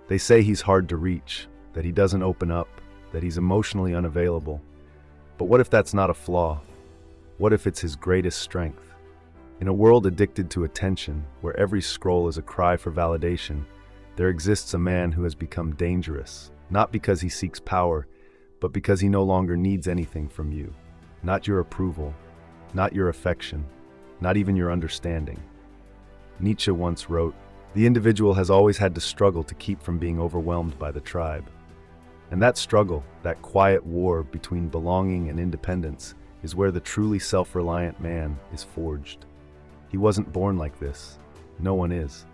They say he's hard to reach, that he doesn't open up, that he's emotionally unavailable. But what if that's not a flaw? What if it's his greatest strength? In a world addicted to attention, where every scroll is a cry for validation, there exists a man who has become dangerous, not because he seeks power, but because he no longer needs anything from you. Not your approval, not your affection, not even your understanding. Nietzsche once wrote, "The individual has always had to struggle to keep from being overwhelmed by the tribe." And that struggle, that quiet war between belonging and independence, is where the truly self-reliant man is forged. He wasn't born like this. No one is.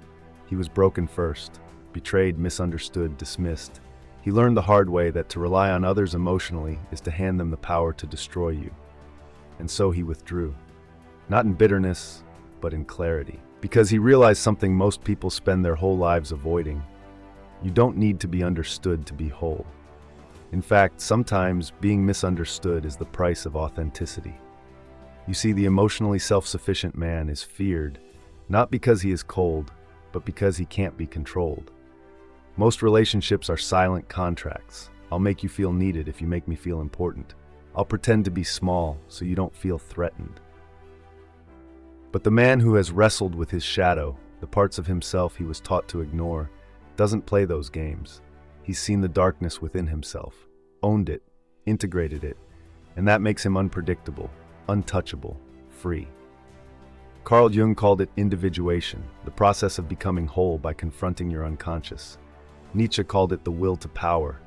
He was broken first, betrayed, misunderstood, dismissed. He learned the hard way that to rely on others emotionally is to hand them the power to destroy you. And so he withdrew. Not in bitterness, but in clarity. Because he realized something most people spend their whole lives avoiding. You don't need to be understood to be whole. In fact, sometimes being misunderstood is the price of authenticity. You see, the emotionally self-sufficient man is feared, not because he is cold, but because he can't be controlled. Most relationships are silent contracts. I'll make you feel needed if you make me feel important. I'll pretend to be small so you don't feel threatened. But the man who has wrestled with his shadow, the parts of himself he was taught to ignore, doesn't play those games. He's seen the darkness within himself, owned it, integrated it, and that makes him unpredictable, untouchable, free. Carl Jung called it individuation, the process of becoming whole by confronting your unconscious. Nietzsche called it the will to power,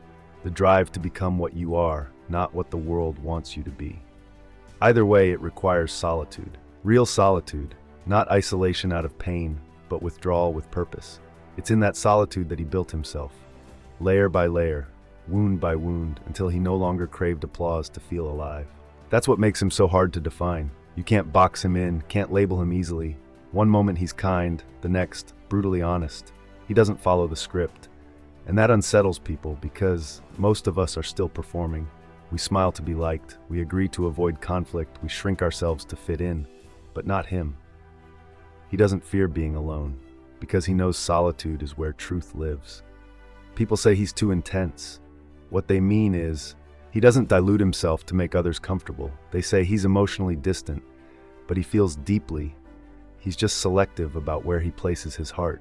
the drive to become what you are, not what the world wants you to be. Either way, it requires solitude. Real solitude, not isolation out of pain, but withdrawal with purpose. It's in that solitude that he built himself, layer by layer, wound by wound, until he no longer craved applause to feel alive. That's what makes him so hard to define. You can't box him in, can't label him easily. One moment he's kind, the next, brutally honest. He doesn't follow the script. And that unsettles people because most of us are still performing. We smile to be liked, we agree to avoid conflict, we shrink ourselves to fit in. But not him. He doesn't fear being alone, because he knows solitude is where truth lives. People say he's too intense. What they mean is, he doesn't dilute himself to make others comfortable. They say he's emotionally distant, but he feels deeply. He's just selective about where he places his heart.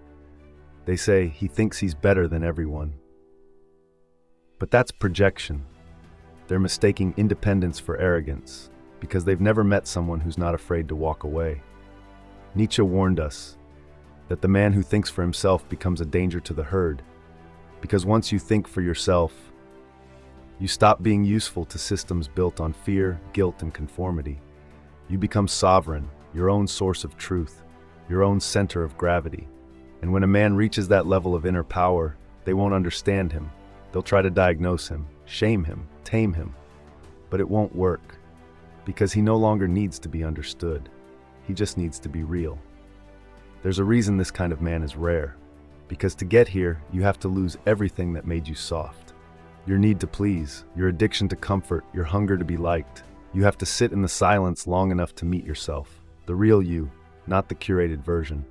They say he thinks he's better than everyone. But that's projection. They're mistaking independence for arrogance, because they've never met someone who's not afraid to walk away. Nietzsche warned us that the man who thinks for himself becomes a danger to the herd, because once you think for yourself, you stop being useful to systems built on fear, guilt, and conformity. You become sovereign, your own source of truth, your own center of gravity. And when a man reaches that level of inner power, they won't understand him. They'll try to diagnose him, shame him, tame him, but it won't work. Because he no longer needs to be understood. He just needs to be real. There's a reason this kind of man is rare. Because to get here, you have to lose everything that made you soft. Your need to please, your addiction to comfort, your hunger to be liked. You have to sit in the silence long enough to meet yourself. The real you, not the curated version.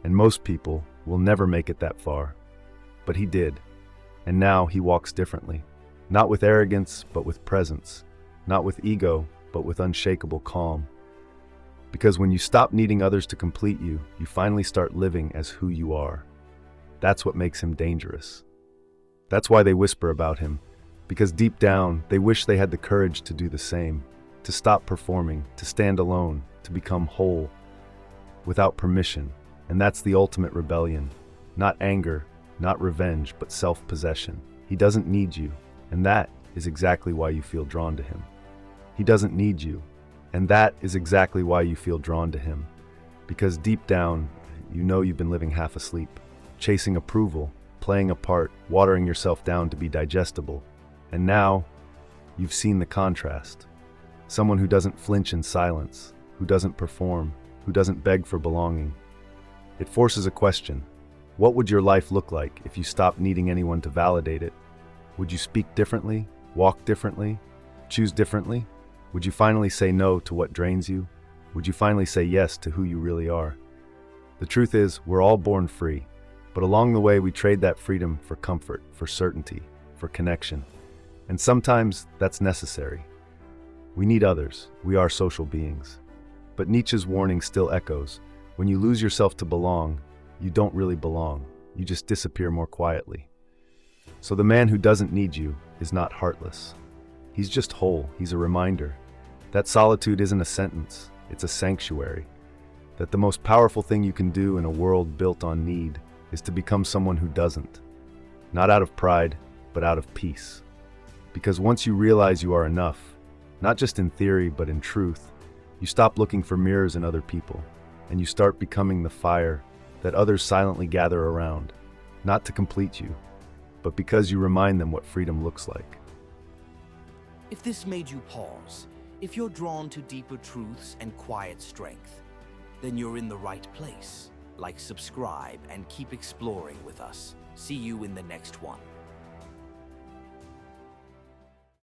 And most people will never make it that far. But he did. And now he walks differently. Not with arrogance, but with presence. Not with ego, but with unshakable calm. Because when you stop needing others to complete you, you finally start living as who you are. That's what makes him dangerous. That's why they whisper about him, because deep down, they wish they had the courage to do the same, to stop performing, to stand alone, to become whole, without permission. And that's the ultimate rebellion. Not anger, not revenge, but self-possession. He doesn't need you, and that is exactly why you feel drawn to him. He doesn't need you, and that is exactly why you feel drawn to him. Because deep down, you know you've been living half asleep, chasing approval, playing a part, watering yourself down to be digestible. And now, you've seen the contrast. Someone who doesn't flinch in silence, who doesn't perform, who doesn't beg for belonging. It forces a question. What would your life look like if you stopped needing anyone to validate it? Would you speak differently, walk differently, choose differently? Would you finally say no to what drains you? Would you finally say yes to who you really are? The truth is, we're all born free. But along the way, we trade that freedom for comfort, for certainty, for connection. And sometimes that's necessary. We need others. We are social beings. But Nietzsche's warning still echoes. When you lose yourself to belong, you don't really belong. You just disappear more quietly. So the man who doesn't need you is not heartless. He's just whole. He's a reminder that solitude isn't a sentence, it's a sanctuary. That the most powerful thing you can do in a world built on need is to become someone who doesn't. Not out of pride, but out of peace. Because once you realize you are enough, not just in theory, but in truth, you stop looking for mirrors in other people, and you start becoming the fire that others silently gather around, not to complete you, but because you remind them what freedom looks like. If this made you pause, if you're drawn to deeper truths and quiet strength, then you're in the right place. Like, subscribe, and keep exploring with us. See you in the next one.